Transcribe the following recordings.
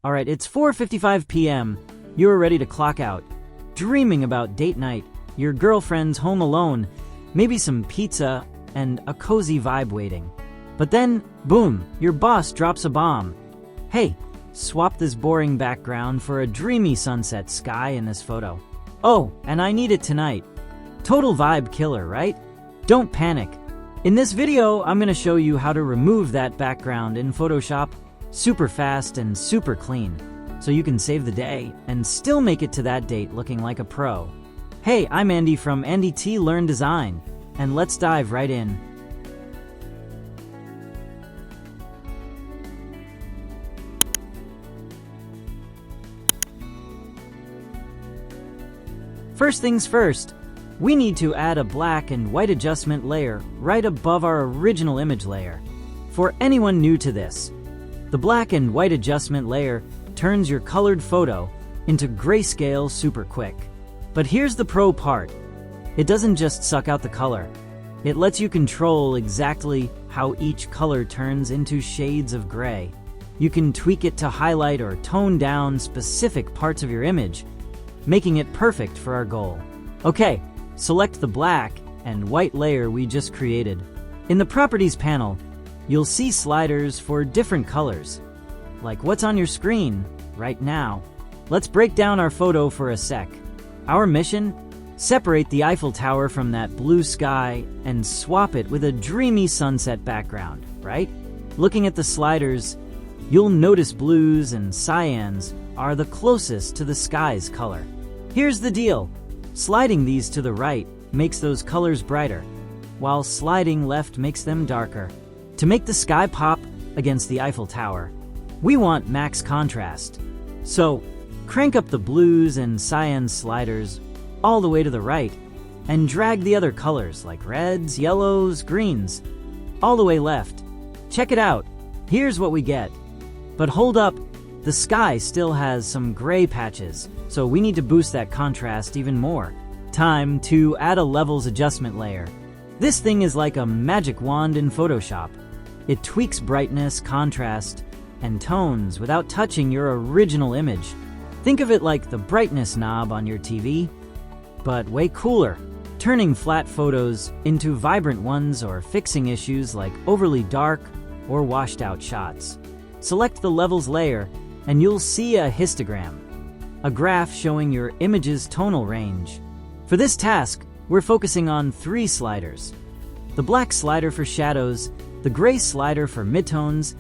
Alright, it's 4:55 p.m. You're ready to clock out. Dreaming about date night, your girlfriend's home alone, maybe some pizza, and a cozy vibe waiting. But then, boom, your boss drops a bomb. Hey, swap this boring background for a dreamy sunset sky in this photo. Oh, and I need it tonight. Total vibe killer, right? Don't panic. In this video, I'm going to show you how to remove that background in Photoshop super fast and super clean, so you can save the day and still make it to that date looking like a pro. Hey, I'm Andy from AndyT Learn Design, and let's dive right in. First things first, we need to add a black and white adjustment layer right above our original image layer. For anyone new to this, the black and white adjustment layer turns your colored photo into grayscale super quick. But here's the pro part. It doesn't just suck out the color. It lets you control exactly how each color turns into shades of gray. You can tweak it to highlight or tone down specific parts of your image, making it perfect for our goal. Okay, select the black and white layer we just created. In the Properties panel, you'll see sliders for different colors, like what's on your screen right now. Let's break down our photo for a sec. Our mission? Separate the Eiffel Tower from that blue sky and swap it with a dreamy sunset background, right? Looking at the sliders, you'll notice blues and cyans are the closest to the sky's color. Here's the deal. Sliding these to the right makes those colors brighter, while sliding left makes them darker. To make the sky pop against the Eiffel Tower, we want max contrast. So, crank up the blues and cyan sliders all the way to the right, and drag the other colors like reds, yellows, greens, all the way left. Check it out. Here's what we get. But hold up, the sky still has some gray patches, so we need to boost that contrast even more. Time to add a levels adjustment layer. This thing is like a magic wand in Photoshop. It tweaks brightness, contrast, and tones without touching your original image. Think of it like the brightness knob on your TV, but way cooler, turning flat photos into vibrant ones or fixing issues like overly dark or washed out shots. Select the levels layer and you'll see a histogram, a graph showing your image's tonal range. For this task, we're focusing on 3 sliders: the black slider for shadows, the gray slider for midtones,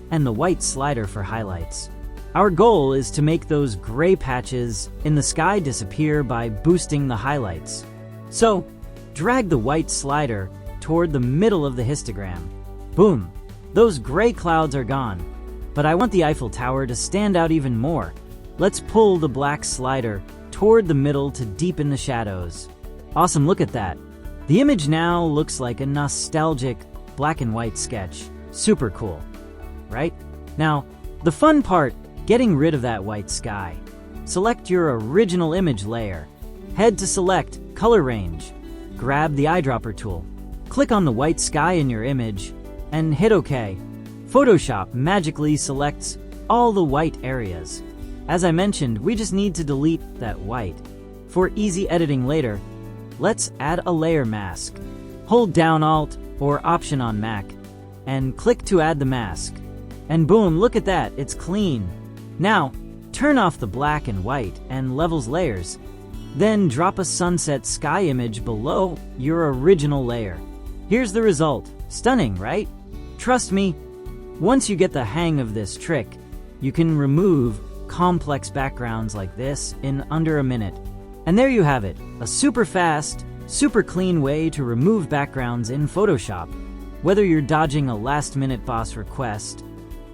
and the white slider for highlights. Our goal is to make those gray patches in the sky disappear by boosting the highlights. So, drag the white slider toward the middle of the histogram. Boom! Those gray clouds are gone. But I want the Eiffel Tower to stand out even more. Let's pull the black slider toward the middle to deepen the shadows. Awesome, look at that. The image now looks like a nostalgic black and white sketch. Super cool, right? Now, the fun part, getting rid of that white sky. Select your original image layer. Head to Select, Color Range. Grab the eyedropper tool. Click on the white sky in your image and hit OK. Photoshop magically selects all the white areas. As I mentioned, we just need to delete that white. For easy editing later, let's add a layer mask. Hold down Alt or Option on Mac and click to add the mask. And boom, look at that, it's clean. Now, turn off the black and white and levels layers. Then drop a sunset sky image below your original layer. Here's the result. Stunning, right? Trust me, once you get the hang of this trick, you can remove complex backgrounds like this in under a minute. And there you have it, a super fast, super clean way to remove backgrounds in Photoshop. Whether you're dodging a last-minute boss request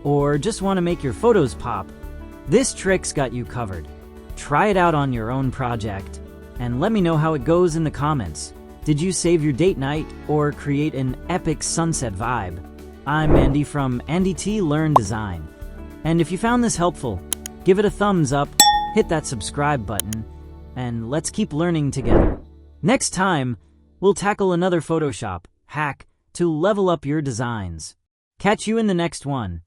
or just want to make your photos pop, this trick's got you covered. Try it out on your own project and let me know how it goes in the comments. Did you save your date night or create an epic sunset vibe? I'm Andy from AndyT Learn Design. And if you found this helpful, give it a thumbs up, hit that subscribe button, and let's keep learning together. Next time, we'll tackle another Photoshop hack to level up your designs. Catch you in the next one.